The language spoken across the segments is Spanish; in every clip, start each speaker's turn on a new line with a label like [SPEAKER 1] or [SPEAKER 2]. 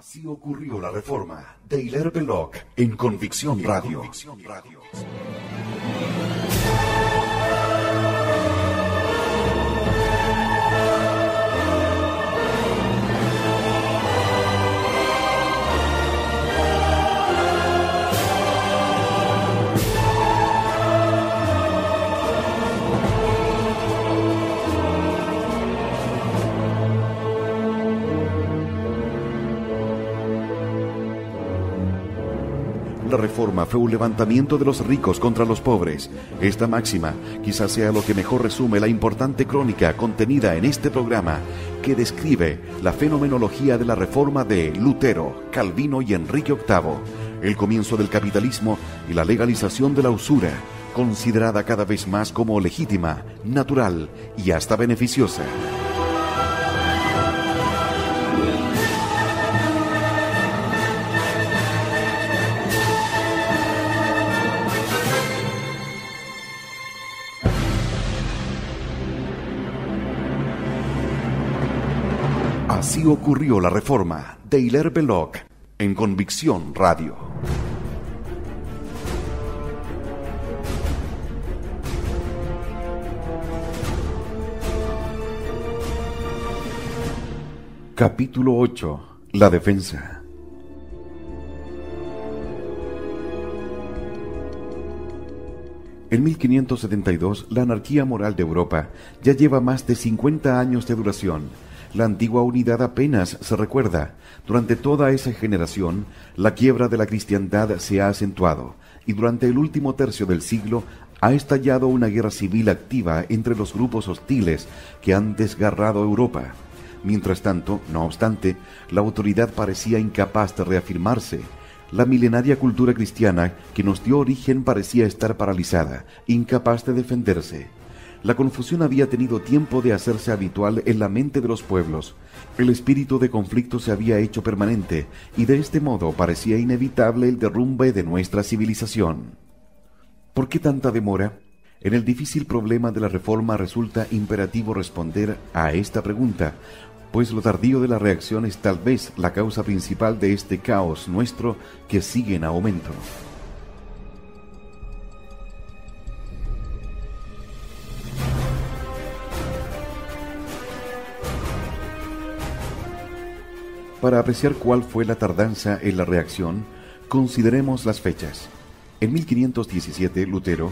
[SPEAKER 1] Así ocurrió la reforma de Hilaire Belloc en Convicción Radio. La reforma fue un levantamiento de los ricos contra los pobres. Esta máxima quizás sea lo que mejor resume la importante crónica contenida en este programa, que describe la fenomenología de la reforma de Lutero, Calvino y Enrique VIII, el comienzo del capitalismo y la legalización de la usura, considerada cada vez más como legítima, natural y hasta beneficiosa. Así ocurrió la reforma de Hilaire Belloc en Convicción Radio. Capítulo 8. La defensa. En 1572, la anarquía moral de Europa ya lleva más de 50 años de duración. La antigua unidad apenas se recuerda. Durante toda esa generación, la quiebra de la cristiandad se ha acentuado, y durante el último tercio del siglo ha estallado una guerra civil activa entre los grupos hostiles que han desgarrado Europa. Mientras tanto, no obstante, la autoridad parecía incapaz de reafirmarse. La milenaria cultura cristiana que nos dio origen parecía estar paralizada, incapaz de defenderse. La confusión había tenido tiempo de hacerse habitual en la mente de los pueblos. El espíritu de conflicto se había hecho permanente, y de este modo parecía inevitable el derrumbe de nuestra civilización. ¿Por qué tanta demora? En el difícil problema de la reforma resulta imperativo responder a esta pregunta, pues lo tardío de la reacción es tal vez la causa principal de este caos nuestro que sigue en aumento. Para apreciar cuál fue la tardanza en la reacción, consideremos las fechas. En 1517, Lutero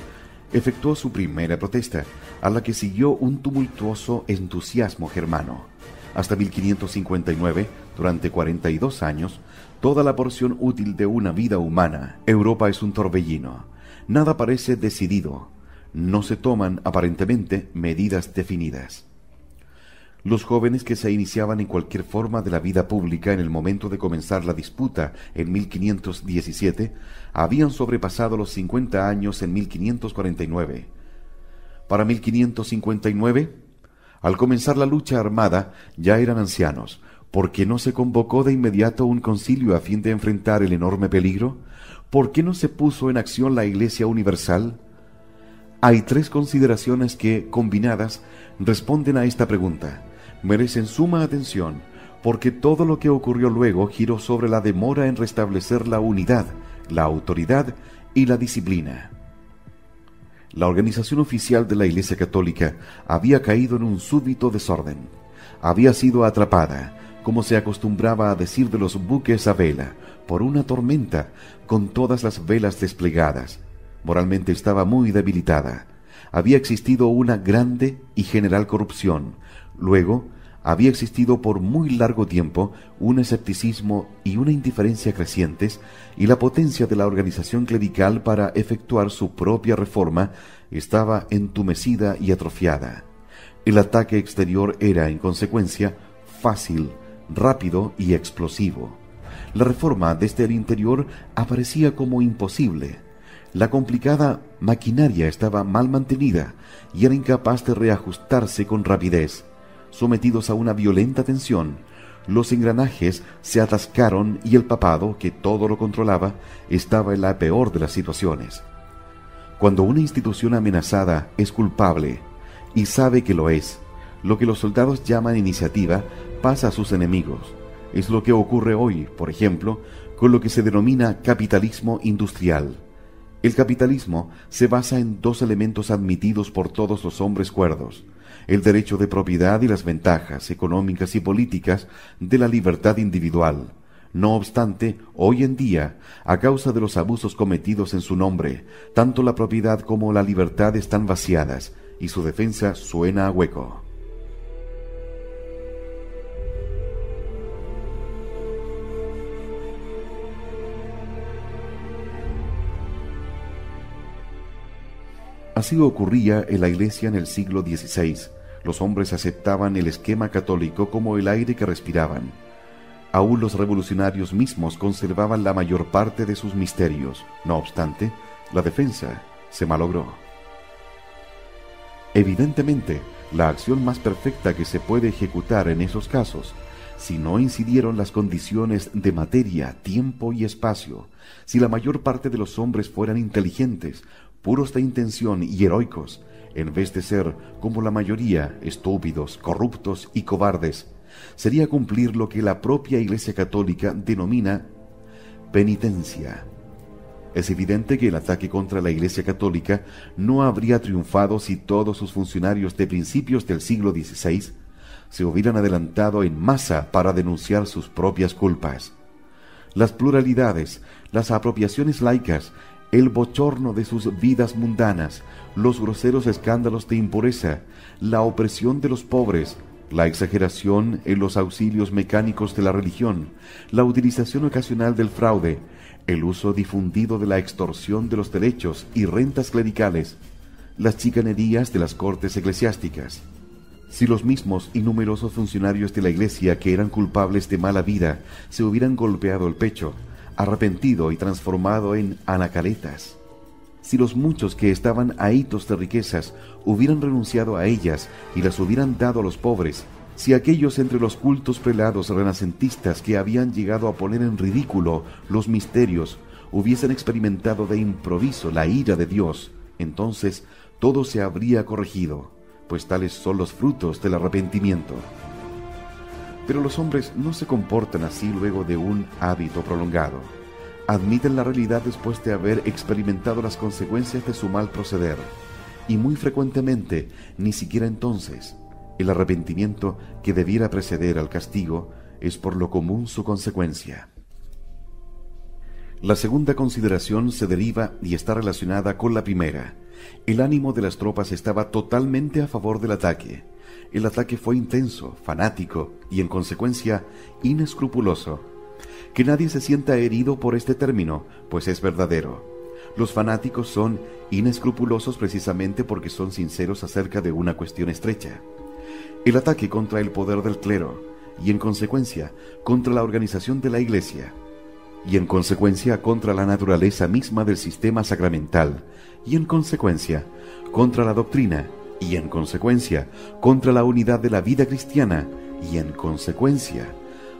[SPEAKER 1] efectuó su primera protesta, a la que siguió un tumultuoso entusiasmo germano. Hasta 1559, durante 42 años, toda la porción útil de una vida humana, Europa es un torbellino. Nada parece decidido. No se toman, aparentemente, medidas definidas. Los jóvenes que se iniciaban en cualquier forma de la vida pública en el momento de comenzar la disputa en 1517 habían sobrepasado los 50 años en 1549. Para 1559, al comenzar la lucha armada, ya eran ancianos. ¿Por qué no se convocó de inmediato un concilio a fin de enfrentar el enorme peligro? ¿Por qué no se puso en acción la Iglesia Universal? Hay tres consideraciones que, combinadas, responden a esta pregunta. Merecen suma atención, porque todo lo que ocurrió luego giró sobre la demora en restablecer la unidad, la autoridad y la disciplina. La organización oficial de la Iglesia Católica había caído en un súbito desorden. Había sido atrapada, como se acostumbraba a decir de los buques a vela, por una tormenta, con todas las velas desplegadas. Moralmente estaba muy debilitada. Había existido una grande y general corrupción. Luego, había existido por muy largo tiempo un escepticismo y una indiferencia crecientes, y la potencia de la organización clerical para efectuar su propia reforma estaba entumecida y atrofiada. El ataque exterior era, en consecuencia, fácil, rápido y explosivo. La reforma desde el interior aparecía como imposible. La complicada maquinaria estaba mal mantenida y era incapaz de reajustarse con rapidez. Sometidos a una violenta tensión, los engranajes se atascaron y el papado, que todo lo controlaba, estaba en la peor de las situaciones. Cuando una institución amenazada es culpable y sabe que lo es, lo que los soldados llaman iniciativa pasa a sus enemigos. Es lo que ocurre hoy, por ejemplo, con lo que se denomina capitalismo industrial. El capitalismo se basa en dos elementos admitidos por todos los hombres cuerdos: el derecho de propiedad y las ventajas económicas y políticas de la libertad individual. No obstante, hoy en día, a causa de los abusos cometidos en su nombre, tanto la propiedad como la libertad están vaciadas, y su defensa suena a hueco. Así ocurría en la Iglesia en el siglo XVI. Los hombres aceptaban el esquema católico como el aire que respiraban. Aún los revolucionarios mismos conservaban la mayor parte de sus misterios. No obstante, la defensa se malogró. Evidentemente, la acción más perfecta que se puede ejecutar en esos casos, si no incidieron las condiciones de materia, tiempo y espacio, si la mayor parte de los hombres fueran inteligentes, puros de intención y heroicos, en vez de ser, como la mayoría, estúpidos, corruptos y cobardes, sería cumplir lo que la propia Iglesia Católica denomina penitencia. Es evidente que el ataque contra la Iglesia Católica no habría triunfado si todos sus funcionarios de principios del siglo XVI se hubieran adelantado en masa para denunciar sus propias culpas. Las pluralidades, las apropiaciones laicas, el bochorno de sus vidas mundanas, los groseros escándalos de impureza, la opresión de los pobres, la exageración en los auxilios mecánicos de la religión, la utilización ocasional del fraude, el uso difundido de la extorsión de los derechos y rentas clericales, las chicanerías de las cortes eclesiásticas. Si los mismos y numerosos funcionarios de la Iglesia que eran culpables de mala vida se hubieran golpeado el pecho, arrepentido y transformado en anacaretas, si los muchos que estaban ahitos de riquezas hubieran renunciado a ellas y las hubieran dado a los pobres, si aquellos entre los cultos prelados renacentistas que habían llegado a poner en ridículo los misterios hubiesen experimentado de improviso la ira de Dios, entonces todo se habría corregido, pues tales son los frutos del arrepentimiento. Pero los hombres no se comportan así luego de un hábito prolongado. Admiten la realidad después de haber experimentado las consecuencias de su mal proceder, y muy frecuentemente, ni siquiera entonces. El arrepentimiento que debiera preceder al castigo es por lo común su consecuencia. La segunda consideración se deriva y está relacionada con la primera. El ánimo de las tropas estaba totalmente a favor del ataque. El ataque fue intenso, fanático y, en consecuencia, inescrupuloso. Que nadie se sienta herido por este término, pues es verdadero. Los fanáticos son inescrupulosos precisamente porque son sinceros acerca de una cuestión estrecha. El ataque contra el poder del clero, y en consecuencia, contra la organización de la Iglesia, y en consecuencia contra la naturaleza misma del sistema sacramental, y en consecuencia contra la doctrina, y en consecuencia contra la unidad de la vida cristiana, y en consecuencia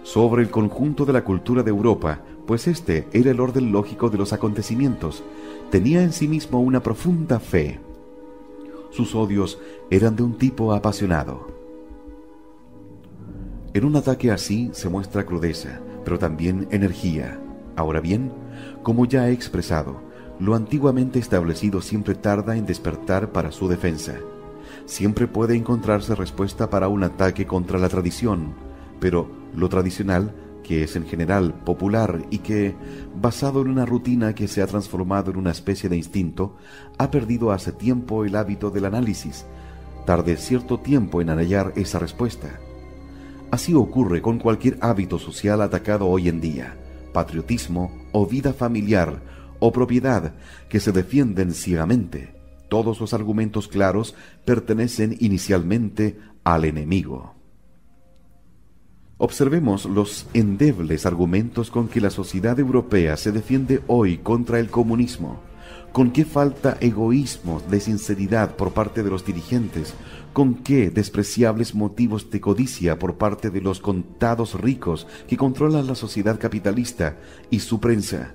[SPEAKER 1] sobre el conjunto de la cultura de Europa, pues este era el orden lógico de los acontecimientos, tenía en sí mismo una profunda fe. Sus odios eran de un tipo apasionado. En un ataque así se muestra crudeza, pero también energía. Ahora bien, como ya he expresado, lo antiguamente establecido siempre tarda en despertar para su defensa. Siempre puede encontrarse respuesta para un ataque contra la tradición, pero lo tradicional, que es en general popular y que, basado en una rutina que se ha transformado en una especie de instinto, ha perdido hace tiempo el hábito del análisis, tarde cierto tiempo en hallar esa respuesta. Así ocurre con cualquier hábito social atacado hoy en día, patriotismo o vida familiar o propiedad, que se defienden ciegamente. Todos los argumentos claros pertenecen inicialmente al enemigo. Observemos los endebles argumentos con que la sociedad europea se defiende hoy contra el comunismo. Con qué falta egoísmo de sinceridad por parte de los dirigentes, con qué despreciables motivos de codicia por parte de los contados ricos que controlan la sociedad capitalista y su prensa.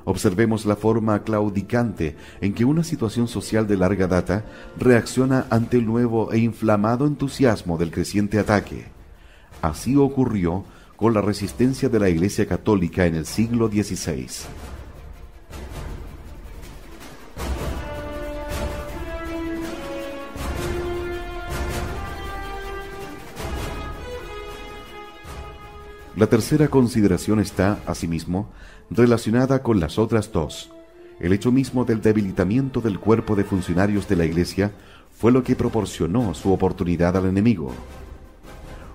[SPEAKER 1] Observemos la forma claudicante en que una situación social de larga data reacciona ante el nuevo e inflamado entusiasmo del creciente ataque. Así ocurrió con la resistencia de la Iglesia Católica en el siglo XVI. La tercera consideración está, asimismo, relacionada con las otras dos. El hecho mismo del debilitamiento del cuerpo de funcionarios de la Iglesia fue lo que proporcionó su oportunidad al enemigo.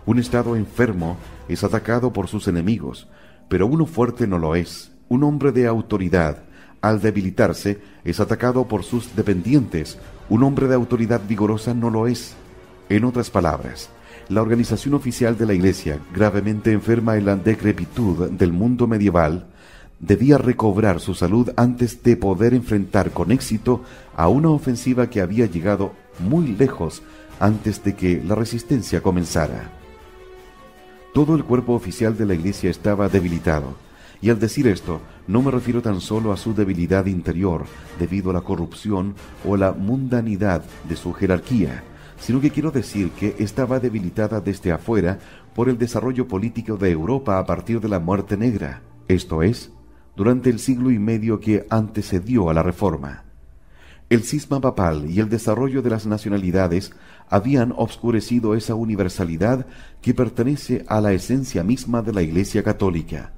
[SPEAKER 1] Un Estado enfermo es atacado por sus enemigos, pero uno fuerte no lo es. Un hombre de autoridad, al debilitarse, es atacado por sus dependientes. Un hombre de autoridad vigorosa no lo es. En otras palabras, la organización oficial de la Iglesia, gravemente enferma en la decrepitud del mundo medieval, debía recobrar su salud antes de poder enfrentar con éxito a una ofensiva que había llegado muy lejos antes de que la resistencia comenzara. Todo el cuerpo oficial de la Iglesia estaba debilitado, y al decir esto, no me refiero tan solo a su debilidad interior debido a la corrupción o la mundanidad de su jerarquía, sino que quiero decir que estaba debilitada desde afuera por el desarrollo político de Europa a partir de la Muerte Negra, esto es, durante el siglo y medio que antecedió a la Reforma. El cisma papal y el desarrollo de las nacionalidades habían obscurecido esa universalidad que pertenece a la esencia misma de la Iglesia Católica.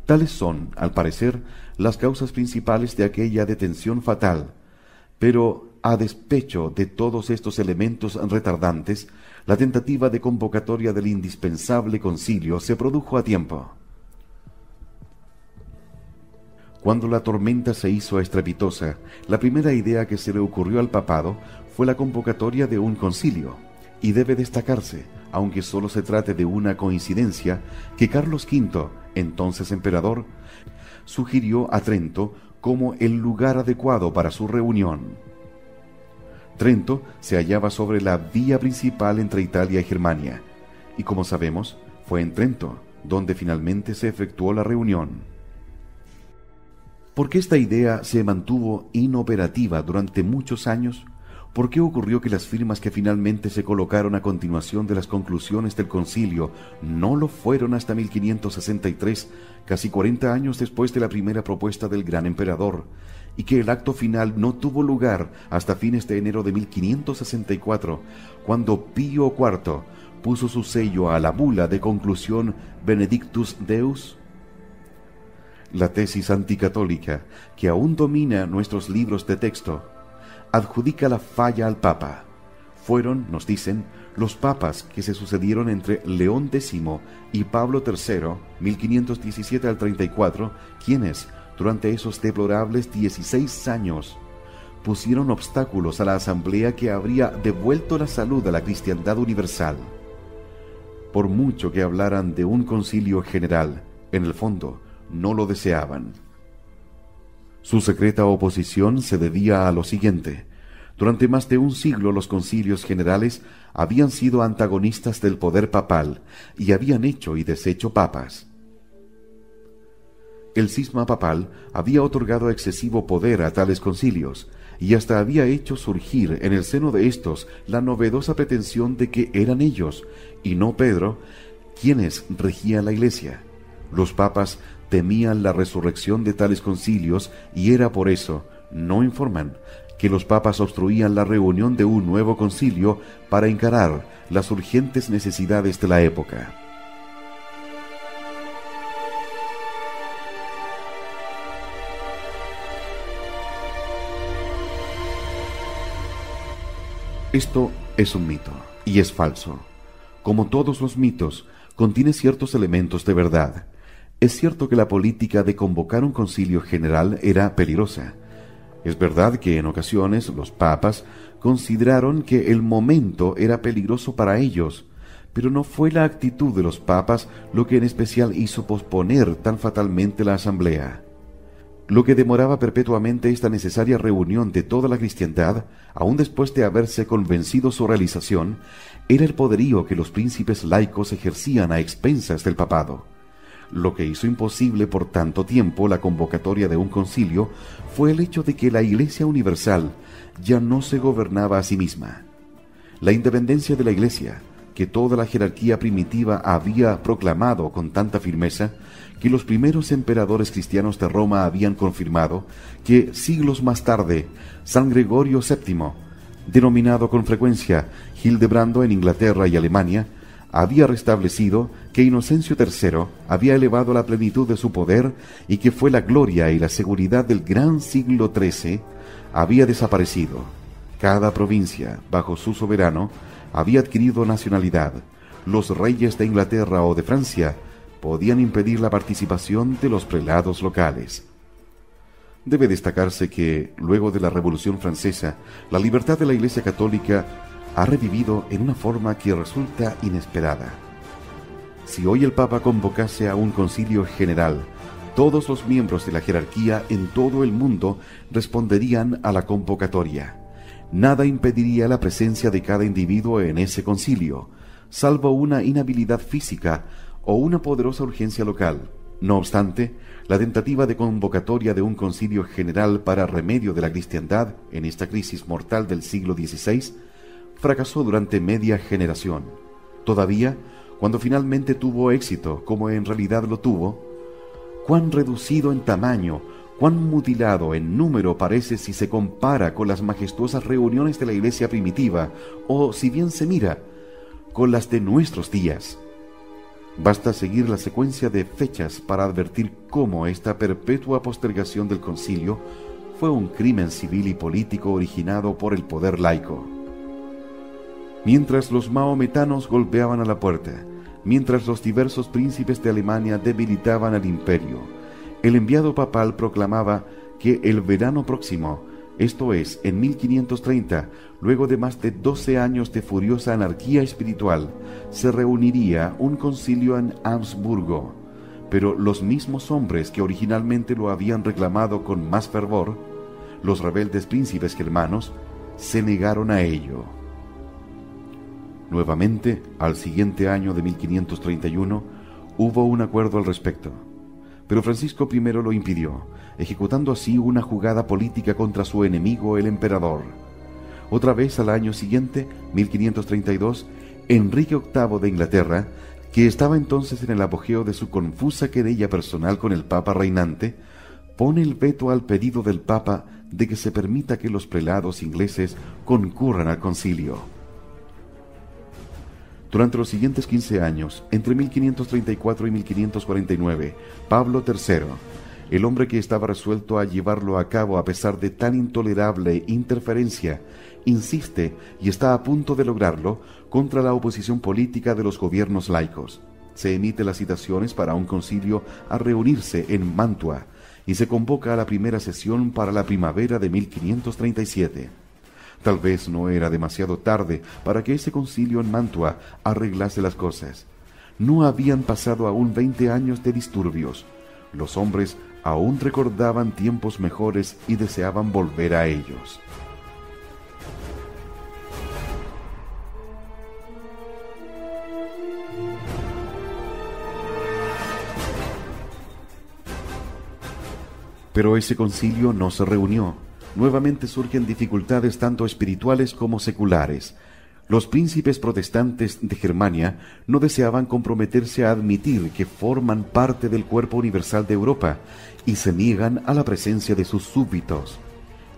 [SPEAKER 1] Tales son, al parecer, las causas principales de aquella detención fatal, pero a despecho de todos estos elementos retardantes, la tentativa de convocatoria del indispensable concilio se produjo a tiempo. Cuando la tormenta se hizo estrepitosa, la primera idea que se le ocurrió al papado fue la convocatoria de un concilio, y debe destacarse, aunque solo se trate de una coincidencia, que Carlos V, entonces emperador, sugirió a Trento como el lugar adecuado para su reunión. Trento se hallaba sobre la vía principal entre Italia y Germania, y como sabemos, fue en Trento donde finalmente se efectuó la reunión. ¿Por qué esta idea se mantuvo inoperativa durante muchos años? ¿Por qué ocurrió que las firmas que finalmente se colocaron a continuación de las conclusiones del concilio no lo fueron hasta 1563, casi 40 años después de la primera propuesta del gran emperador, y que el acto final no tuvo lugar hasta fines de enero de 1564, cuando Pío IV puso su sello a la bula de conclusión Benedictus Deus? La tesis anticatólica, que aún domina nuestros libros de texto, adjudica la falla al Papa. Fueron, nos dicen, los papas que se sucedieron entre León X y Pablo III, 1517 al 34, quienes, durante esos deplorables 16 años, pusieron obstáculos a la asamblea que habría devuelto la salud a la cristiandad universal. Por mucho que hablaran de un concilio general, en el fondo no lo deseaban. Su secreta oposición se debía a lo siguiente: durante más de un siglo los concilios generales habían sido antagonistas del poder papal y habían hecho y deshecho papas. El cisma papal había otorgado excesivo poder a tales concilios, y hasta había hecho surgir en el seno de estos la novedosa pretensión de que eran ellos, y no Pedro, quienes regían la Iglesia. Los papas temían la resurrección de tales concilios, y era por eso, no informan, que los papas obstruían la reunión de un nuevo concilio para encarar las urgentes necesidades de la época. Esto es un mito, y es falso. Como todos los mitos, contiene ciertos elementos de verdad. Es cierto que la política de convocar un concilio general era peligrosa. Es verdad que en ocasiones los papas consideraron que el momento era peligroso para ellos, pero no fue la actitud de los papas lo que en especial hizo posponer tan fatalmente la asamblea. Lo que demoraba perpetuamente esta necesaria reunión de toda la cristiandad, aun después de haberse convencido su realización, era el poderío que los príncipes laicos ejercían a expensas del papado. Lo que hizo imposible por tanto tiempo la convocatoria de un concilio fue el hecho de que la Iglesia universal ya no se gobernaba a sí misma. La independencia de la Iglesia, que toda la jerarquía primitiva había proclamado con tanta firmeza, que los primeros emperadores cristianos de Roma habían confirmado, que siglos más tarde San Gregorio VII, denominado con frecuencia Hildebrando en Inglaterra y Alemania, había restablecido, que Inocencio III había elevado a la plenitud de su poder y que fue la gloria y la seguridad del gran siglo XIII, había desaparecido. Cada provincia, bajo su soberano, había adquirido nacionalidad. Los reyes de Inglaterra o de Francia podían impedir la participación de los prelados locales. Debe destacarse que, luego de la Revolución Francesa, la libertad de la Iglesia Católica ha revivido en una forma que resulta inesperada. Si hoy el Papa convocase a un concilio general, todos los miembros de la jerarquía en todo el mundo responderían a la convocatoria. Nada impediría la presencia de cada individuo en ese concilio, salvo una inhabilidad física o una poderosa urgencia local. No obstante, la tentativa de convocatoria de un concilio general para remedio de la cristiandad en esta crisis mortal del siglo XVI fracasó durante media generación. Todavía, cuando finalmente tuvo éxito, como en realidad lo tuvo, cuán reducido en tamaño, cuán mutilado en número parece si se compara con las majestuosas reuniones de la Iglesia primitiva, o, si bien se mira, con las de nuestros días. Basta seguir la secuencia de fechas para advertir cómo esta perpetua postergación del concilio fue un crimen civil y político originado por el poder laico. Mientras los maometanos golpeaban a la puerta, mientras los diversos príncipes de Alemania debilitaban al imperio, el enviado papal proclamaba que el verano próximo, esto es, en 1530, luego de más de 12 años de furiosa anarquía espiritual, se reuniría un concilio en Augsburgo, pero los mismos hombres que originalmente lo habían reclamado con más fervor, los rebeldes príncipes germanos, se negaron a ello. Nuevamente, al siguiente año de 1531, hubo un acuerdo al respecto, pero Francisco I lo impidió, ejecutando así una jugada política contra su enemigo, el emperador. Otra vez, al año siguiente, 1532, Enrique VIII de Inglaterra, que estaba entonces en el apogeo de su confusa querella personal con el Papa reinante, pone el veto al pedido del Papa de que se permita que los prelados ingleses concurran al concilio. Durante los siguientes 15 años, entre 1534 y 1549, Pablo III, el hombre que estaba resuelto a llevarlo a cabo a pesar de tan intolerable interferencia, insiste y está a punto de lograrlo contra la oposición política de los gobiernos laicos. Se emiten las citaciones para un concilio a reunirse en Mantua y se convoca a la primera sesión para la primavera de 1537. Tal vez no era demasiado tarde para que ese concilio en Mantua arreglase las cosas. No habían pasado aún 20 años de disturbios. Los hombres aún recordaban tiempos mejores y deseaban volver a ellos. Pero ese concilio no se reunió. Nuevamente surgen dificultades tanto espirituales como seculares. Los príncipes protestantes de Germania no deseaban comprometerse a admitir que forman parte del cuerpo universal de Europa y se niegan a la presencia de sus súbditos.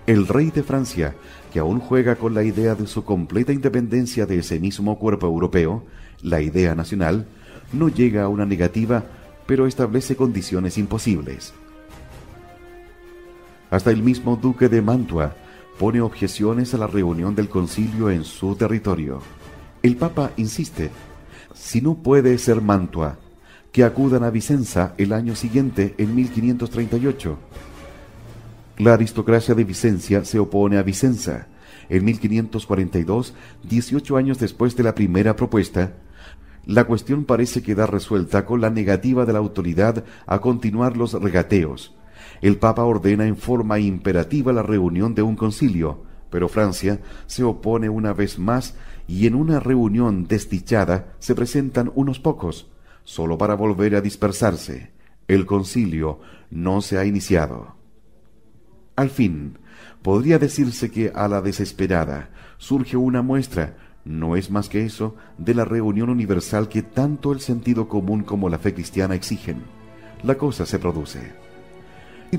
[SPEAKER 1] El rey de Francia, que aún juega con la idea de su completa independencia de ese mismo cuerpo europeo, la idea nacional, no llega a una negativa, pero establece condiciones imposibles. Hasta el mismo duque de Mantua pone objeciones a la reunión del concilio en su territorio. El Papa insiste, si no puede ser Mantua, que acudan a Vicenza el año siguiente, en 1538. La aristocracia de Vicencia se opone a Vicenza. En 1542, 18 años después de la primera propuesta, la cuestión parece quedar resuelta con la negativa de la autoridad a continuar los regateos. El Papa ordena en forma imperativa la reunión de un concilio, pero Francia se opone una vez más y en una reunión desdichada se presentan unos pocos, solo para volver a dispersarse. El concilio no se ha iniciado. Al fin, podría decirse que a la desesperada surge una muestra, no es más que eso de la reunión universal que tanto el sentido común como la fe cristiana exigen. La cosa se produce.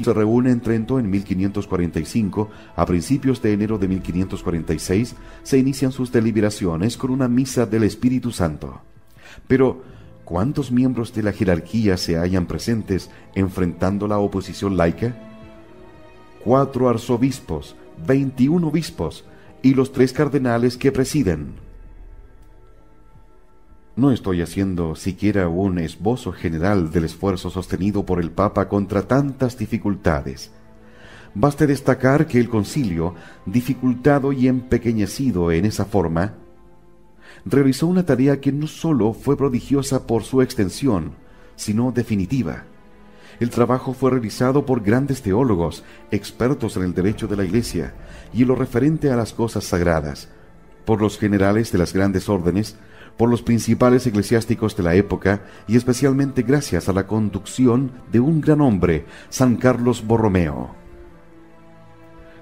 [SPEAKER 1] Se reúne en Trento en 1545. A principios de enero de 1546 se inician sus deliberaciones con una misa del Espíritu Santo. Pero, ¿cuántos miembros de la jerarquía se hallan presentes enfrentando la oposición laica? 4 arzobispos, 21 obispos y los 3 cardenales que presiden. No estoy haciendo siquiera un esbozo general del esfuerzo sostenido por el Papa contra tantas dificultades. Baste destacar que el concilio, dificultado y empequeñecido en esa forma, realizó una tarea que no sólo fue prodigiosa por su extensión, sino definitiva. El trabajo fue realizado por grandes teólogos, expertos en el derecho de la Iglesia y en lo referente a las cosas sagradas, por los generales de las grandes órdenes, por los principales eclesiásticos de la época y especialmente gracias a la conducción de un gran hombre, San Carlos Borromeo.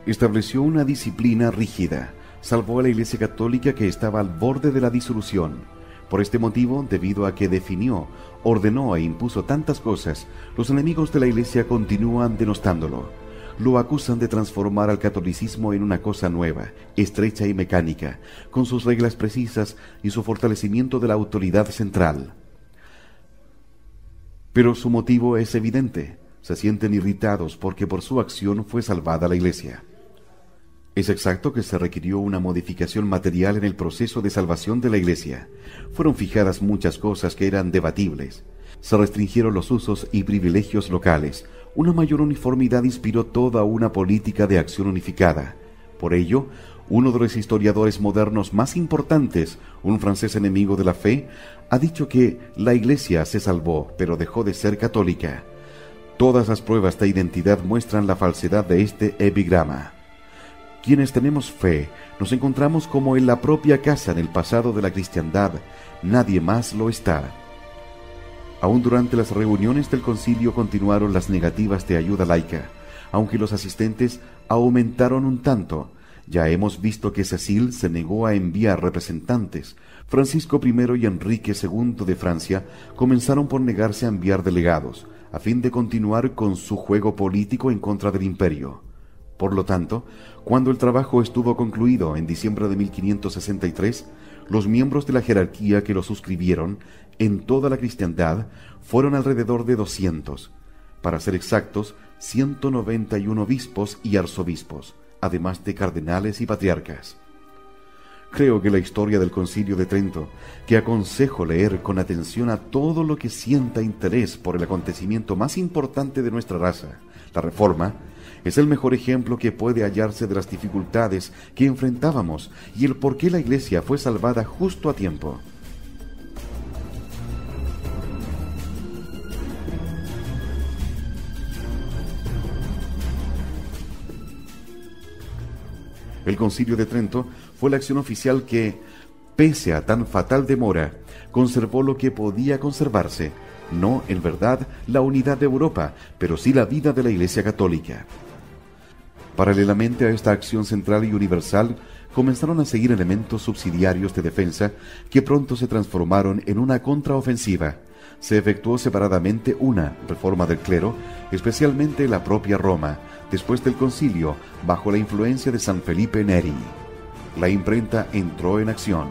[SPEAKER 1] Estableció una disciplina rígida, salvó a la Iglesia Católica que estaba al borde de la disolución. Por este motivo, debido a que definió, ordenó e impuso tantas cosas, los enemigos de la Iglesia continúan denostándolo. Lo acusan de transformar al catolicismo en una cosa nueva, estrecha y mecánica, con sus reglas precisas y su fortalecimiento de la autoridad central. Pero su motivo es evidente. Se sienten irritados porque por su acción fue salvada la Iglesia. Es exacto que se requirió una modificación material en el proceso de salvación de la Iglesia. Fueron fijadas muchas cosas que eran debatibles. Se restringieron los usos y privilegios locales. Una mayor uniformidad inspiró toda una política de acción unificada. Por ello, uno de los historiadores modernos más importantes, un francés enemigo de la fe, ha dicho que la Iglesia se salvó, pero dejó de ser católica. Todas las pruebas de identidad muestran la falsedad de este epigrama. Quienes tenemos fe, nos encontramos como en la propia casa en el pasado de la cristiandad. Nadie más lo está. Aún durante las reuniones del concilio continuaron las negativas de ayuda laica, aunque los asistentes aumentaron un tanto. Ya hemos visto que Cecil se negó a enviar representantes. Francisco I y Enrique II de Francia comenzaron por negarse a enviar delegados, a fin de continuar con su juego político en contra del imperio. Por lo tanto, cuando el trabajo estuvo concluido en diciembre de 1563, los miembros de la jerarquía que lo suscribieron en toda la cristiandad fueron alrededor de 200, para ser exactos, 191 obispos y arzobispos, además de cardenales y patriarcas. Creo que la historia del Concilio de Trento, que aconsejo leer con atención a todo lo que sienta interés por el acontecimiento más importante de nuestra raza, la Reforma, es el mejor ejemplo que puede hallarse de las dificultades que enfrentábamos y el por qué la Iglesia fue salvada justo a tiempo. El Concilio de Trento fue la acción oficial que, pese a tan fatal demora, conservó lo que podía conservarse, no, en verdad, la unidad de Europa, pero sí la vida de la Iglesia Católica. Paralelamente a esta acción central y universal, comenzaron a seguir elementos subsidiarios de defensa que pronto se transformaron en una contraofensiva. Se efectuó separadamente una reforma del clero, especialmente la propia Roma, después del concilio, bajo la influencia de San Felipe Neri. La imprenta entró en acción.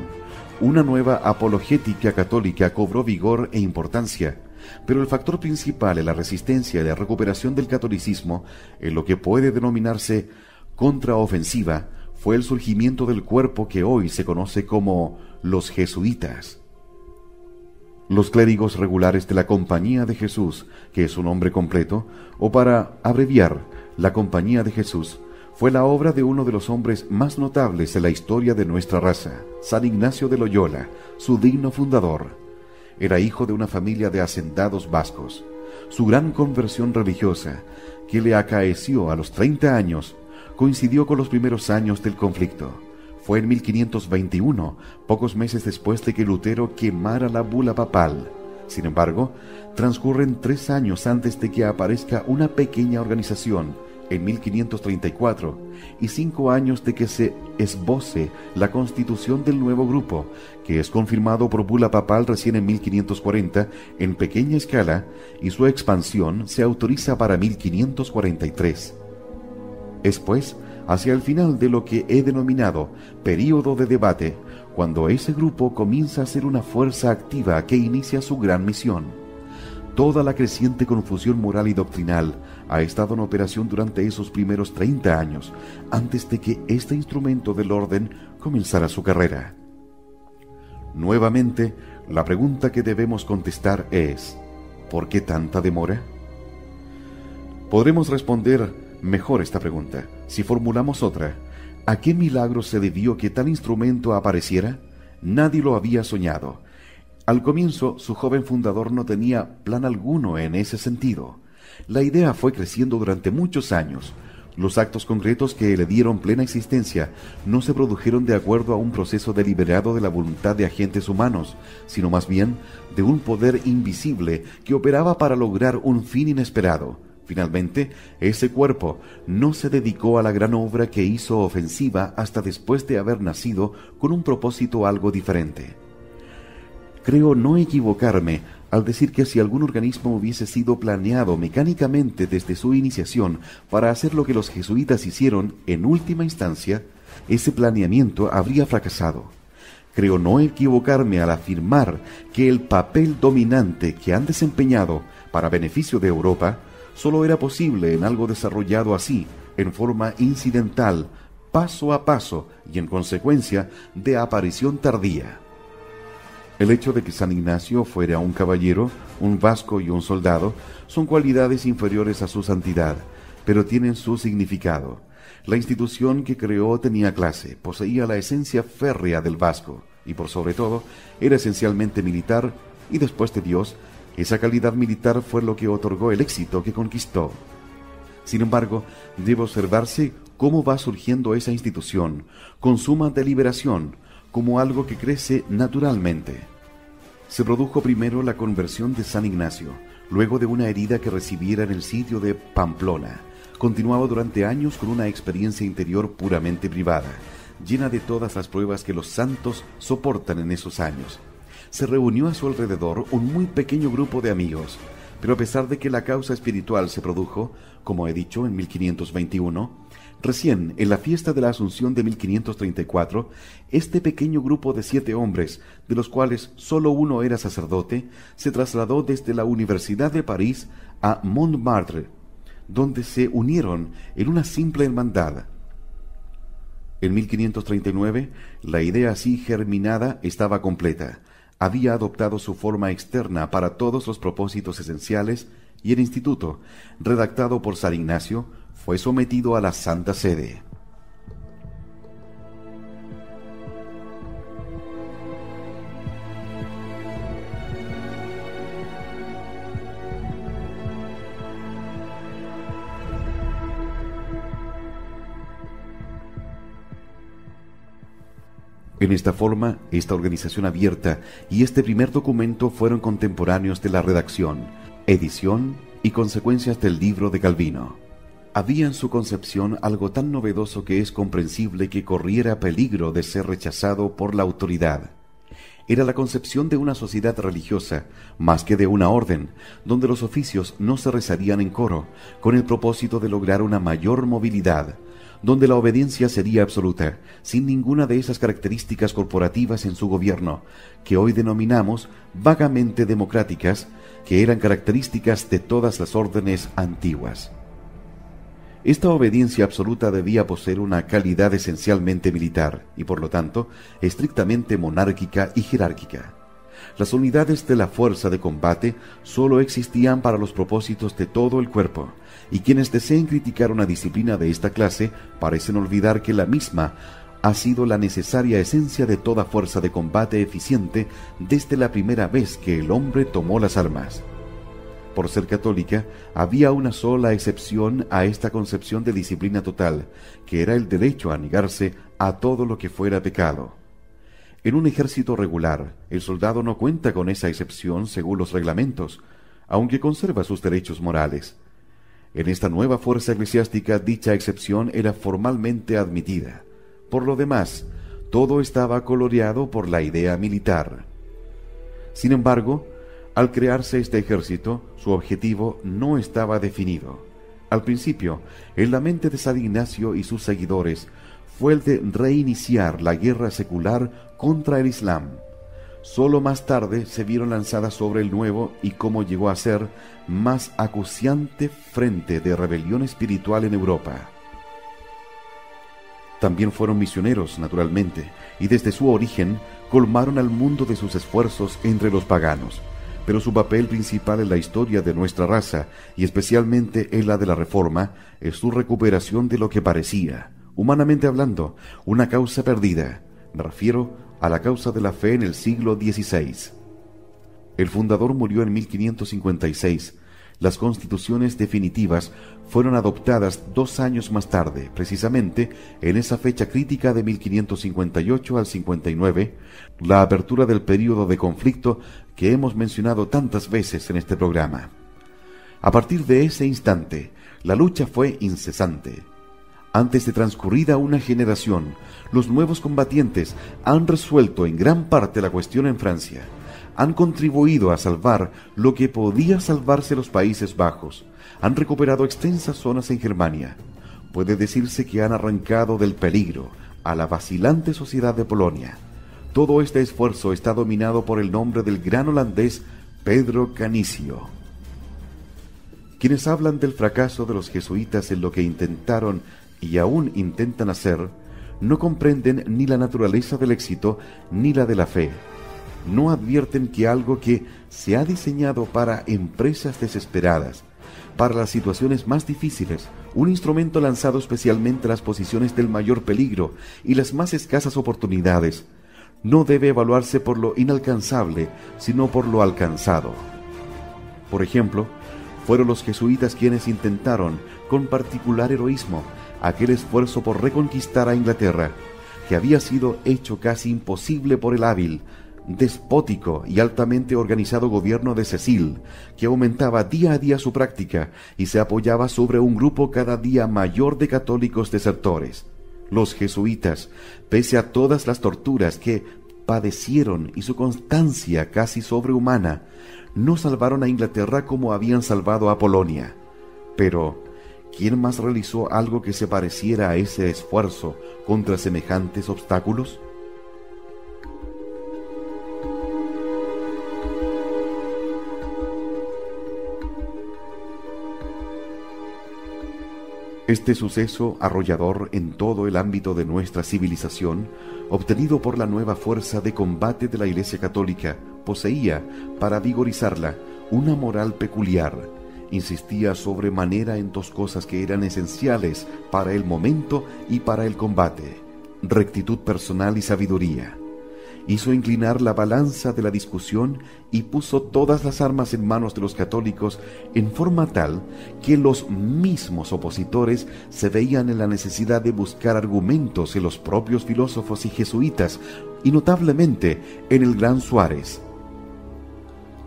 [SPEAKER 1] Una nueva apologética católica cobró vigor e importancia, pero el factor principal en la resistencia y la recuperación del catolicismo, en lo que puede denominarse contraofensiva, fue el surgimiento del cuerpo que hoy se conoce como los jesuitas. Los clérigos regulares de la Compañía de Jesús, que es su nombre completo, o para abreviar, la Compañía de Jesús, fue la obra de uno de los hombres más notables en la historia de nuestra raza, San Ignacio de Loyola, su digno fundador. Era hijo de una familia de hacendados vascos. Su gran conversión religiosa, que le acaeció a los 30 años, coincidió con los primeros años del conflicto. Fue en 1521, pocos meses después de que Lutero quemara la bula papal. Sin embargo, transcurren 3 años antes de que aparezca una pequeña organización, en 1534, y 5 años de que se esboce la constitución del nuevo grupo, que es confirmado por bula papal recién en 1540 en pequeña escala, y su expansión se autoriza para 1543. Es pues hacia el final de lo que he denominado período de debate, cuando ese grupo comienza a ser una fuerza activa que inicia su gran misión. Toda la creciente confusión moral y doctrinal ha estado en operación durante esos primeros 30 años, antes de que este instrumento del orden comenzara su carrera. Nuevamente, la pregunta que debemos contestar es: ¿por qué tanta demora? Podremos responder mejor esta pregunta si formulamos otra. ¿A qué milagro se debió que tal instrumento apareciera? Nadie lo había soñado. Al comienzo, su joven fundador no tenía plan alguno en ese sentido. La idea fue creciendo durante muchos años. Los actos concretos que le dieron plena existencia no se produjeron de acuerdo a un proceso deliberado de la voluntad de agentes humanos, sino más bien de un poder invisible que operaba para lograr un fin inesperado. Finalmente, ese cuerpo no se dedicó a la gran obra que hizo ofensiva hasta después de haber nacido con un propósito algo diferente. Creo no equivocarme al decir que si algún organismo hubiese sido planeado mecánicamente desde su iniciación para hacer lo que los jesuitas hicieron en última instancia, ese planeamiento habría fracasado. Creo no equivocarme al afirmar que el papel dominante que han desempeñado para beneficio de Europa solo era posible en algo desarrollado así, en forma incidental, paso a paso y en consecuencia de aparición tardía. El hecho de que San Ignacio fuera un caballero, un vasco y un soldado son cualidades inferiores a su santidad, pero tienen su significado. La institución que creó tenía clase, poseía la esencia férrea del vasco y por sobre todo era esencialmente militar, y después de Dios, esa calidad militar fue lo que otorgó el éxito que conquistó. Sin embargo, debe observarse cómo va surgiendo esa institución, con suma deliberación, como algo que crece naturalmente. Se produjo primero la conversión de San Ignacio, luego de una herida que recibiera en el sitio de Pamplona. Continuaba durante años con una experiencia interior puramente privada, llena de todas las pruebas que los santos soportan en esos años. Se reunió a su alrededor un muy pequeño grupo de amigos, pero a pesar de que la causa espiritual se produjo, como he dicho, en 1521, recién en la fiesta de la Asunción de 1534, este pequeño grupo de 7 hombres, de los cuales solo uno era sacerdote, se trasladó desde la Universidad de París a Montmartre, donde se unieron en una simple hermandad. En 1539, la idea así germinada estaba completa. Había adoptado su forma externa para todos los propósitos esenciales, y el instituto, redactado por San Ignacio, fue sometido a la Santa Sede. En esta forma, esta organización abierta y este primer documento fueron contemporáneos de la redacción, edición y consecuencias del libro de Calvino. Había en su concepción algo tan novedoso que es comprensible que corriera peligro de ser rechazado por la autoridad. Era la concepción de una sociedad religiosa, más que de una orden, donde los oficios no se rezarían en coro, con el propósito de lograr una mayor movilidad, donde la obediencia sería absoluta, sin ninguna de esas características corporativas en su gobierno, que hoy denominamos vagamente democráticas, que eran características de todas las órdenes antiguas. Esta obediencia absoluta debía poseer una calidad esencialmente militar y, por lo tanto, estrictamente monárquica y jerárquica. Las unidades de la fuerza de combate sólo existían para los propósitos de todo el cuerpo, y quienes deseen criticar una disciplina de esta clase parecen olvidar que la misma ha sido la necesaria esencia de toda fuerza de combate eficiente desde la primera vez que el hombre tomó las armas. Por ser católica, había una sola excepción a esta concepción de disciplina total, que era el derecho a negarse a todo lo que fuera pecado. En un ejército regular, el soldado no cuenta con esa excepción según los reglamentos, aunque conserva sus derechos morales. En esta nueva fuerza eclesiástica dicha excepción era formalmente admitida. Por lo demás, todo estaba coloreado por la idea militar. Sin embargo, al crearse este ejército, su objetivo no estaba definido. Al principio, en la mente de San Ignacio y sus seguidores, fue el de reiniciar la guerra secular contra el Islam. Solo más tarde se vieron lanzadas sobre el nuevo y cómo llegó a ser más acuciante frente de rebelión espiritual en Europa. También fueron misioneros, naturalmente, y desde su origen colmaron al mundo de sus esfuerzos entre los paganos. Pero su papel principal en la historia de nuestra raza, y especialmente en la de la Reforma, es su recuperación de lo que parecía, humanamente hablando, una causa perdida. Me refiero a la causa de la fe en el siglo XVI. El fundador murió en 1556. Las constituciones definitivas fueron adoptadas 2 años más tarde, precisamente en esa fecha crítica de 1558 al 59, la apertura del período de conflicto que hemos mencionado tantas veces en este programa. A partir de ese instante, la lucha fue incesante. Antes de transcurrida una generación, los nuevos combatientes han resuelto en gran parte la cuestión en Francia. Han contribuido a salvar lo que podía salvarse los Países Bajos. Han recuperado extensas zonas en Germania. Puede decirse que han arrancado del peligro a la vacilante sociedad de Polonia. Todo este esfuerzo está dominado por el nombre del gran holandés Pedro Canicio. Quienes hablan del fracaso de los jesuitas en lo que intentaron y aún intentan hacer, no comprenden ni la naturaleza del éxito ni la de la fe. No advierten que algo que se ha diseñado para empresas desesperadas, para las situaciones más difíciles, un instrumento lanzado especialmente a las posiciones del mayor peligro y las más escasas oportunidades, no debe evaluarse por lo inalcanzable, sino por lo alcanzado. Por ejemplo, fueron los jesuitas quienes intentaron, con particular heroísmo, aquel esfuerzo por reconquistar a Inglaterra, que había sido hecho casi imposible por el hábil, despótico y altamente organizado gobierno de Cecil, que aumentaba día a día su práctica y se apoyaba sobre un grupo cada día mayor de católicos desertores. Los jesuitas, pese a todas las torturas que padecieron y su constancia casi sobrehumana, no salvaron a Inglaterra como habían salvado a Polonia. Pero, ¿quién más realizó algo que se pareciera a ese esfuerzo contra semejantes obstáculos? Este suceso arrollador en todo el ámbito de nuestra civilización, obtenido por la nueva fuerza de combate de la Iglesia Católica, poseía, para vigorizarla, una moral peculiar. Insistía sobremanera en 2 cosas que eran esenciales para el momento y para el combate: rectitud personal y sabiduría. Hizo inclinar la balanza de la discusión y puso todas las armas en manos de los católicos en forma tal que los mismos opositores se veían en la necesidad de buscar argumentos en los propios filósofos y jesuitas, y notablemente en el gran Suárez.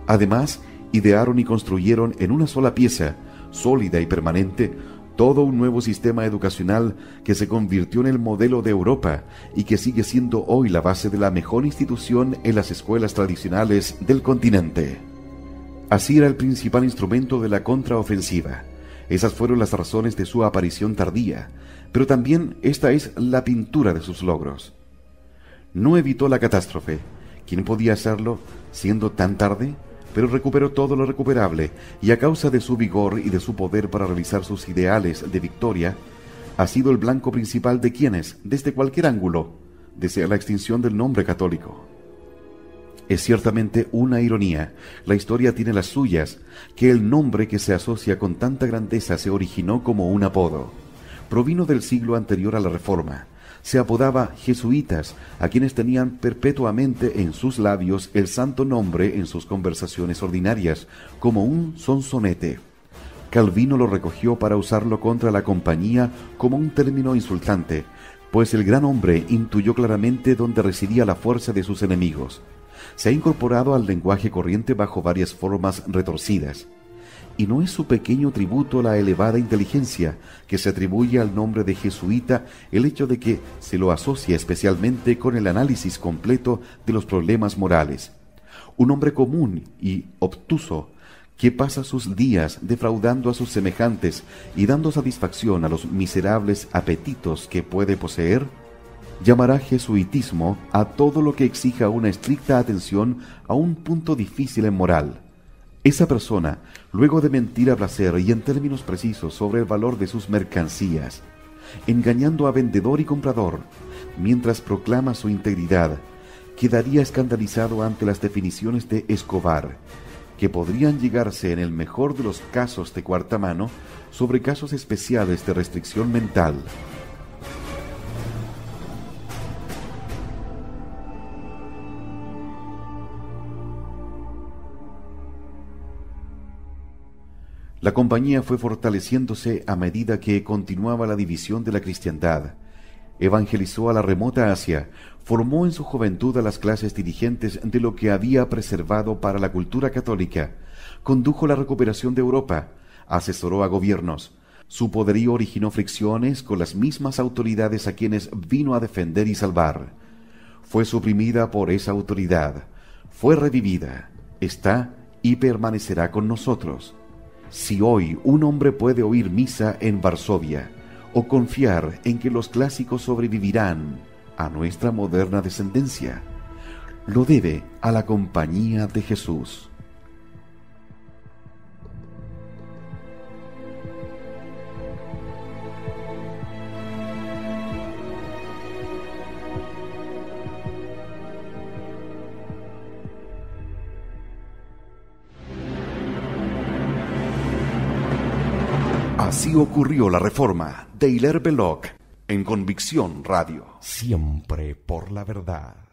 [SPEAKER 1] Además, idearon y construyeron en una sola pieza, sólida y permanente, todo un nuevo sistema educacional que se convirtió en el modelo de Europa y que sigue siendo hoy la base de la mejor institución en las escuelas tradicionales del continente. Así era el principal instrumento de la contraofensiva. Esas fueron las razones de su aparición tardía, pero también esta es la pintura de sus logros. No evitó la catástrofe. ¿Quién podía hacerlo siendo tan tarde? Pero recuperó todo lo recuperable, y a causa de su vigor y de su poder para realizar sus ideales de victoria, ha sido el blanco principal de quienes, desde cualquier ángulo, desean la extinción del nombre católico. Es ciertamente una ironía, la historia tiene las suyas, que el nombre que se asocia con tanta grandeza se originó como un apodo. Provino del siglo anterior a la Reforma. Se apodaba jesuitas, a quienes tenían perpetuamente en sus labios el santo nombre en sus conversaciones ordinarias, como un sonsonete. Calvino lo recogió para usarlo contra la compañía como un término insultante, pues el gran hombre intuyó claramente dónde residía la fuerza de sus enemigos. Se ha incorporado al lenguaje corriente bajo varias formas retorcidas. Y no es su pequeño tributo a la elevada inteligencia que se atribuye al nombre de jesuita el hecho de que se lo asocia especialmente con el análisis completo de los problemas morales. Un hombre común y obtuso que pasa sus días defraudando a sus semejantes y dando satisfacción a los miserables apetitos que puede poseer, llamará jesuitismo a todo lo que exija una estricta atención a un punto difícil en moral. Esa persona, luego de mentir a placer y en términos precisos sobre el valor de sus mercancías, engañando a vendedor y comprador, mientras proclama su integridad, quedaría escandalizado ante las definiciones de Escobar, que podrían llegarse en el mejor de los casos de cuarta mano sobre casos especiales de restricción mental. La compañía fue fortaleciéndose a medida que continuaba la división de la cristiandad. Evangelizó a la remota Asia, formó en su juventud a las clases dirigentes de lo que había preservado para la cultura católica, condujo la recuperación de Europa, asesoró a gobiernos. Su poderío originó fricciones con las mismas autoridades a quienes vino a defender y salvar. Fue suprimida por esa autoridad, fue revivida, está y permanecerá con nosotros. Si hoy un hombre puede oír misa en Varsovia o confiar en que los clásicos sobrevivirán a nuestra moderna descendencia, lo debe a la compañía de Jesús. Así ocurrió la reforma de Hilaire Belloc en Convicción Radio.
[SPEAKER 2] Siempre por la verdad.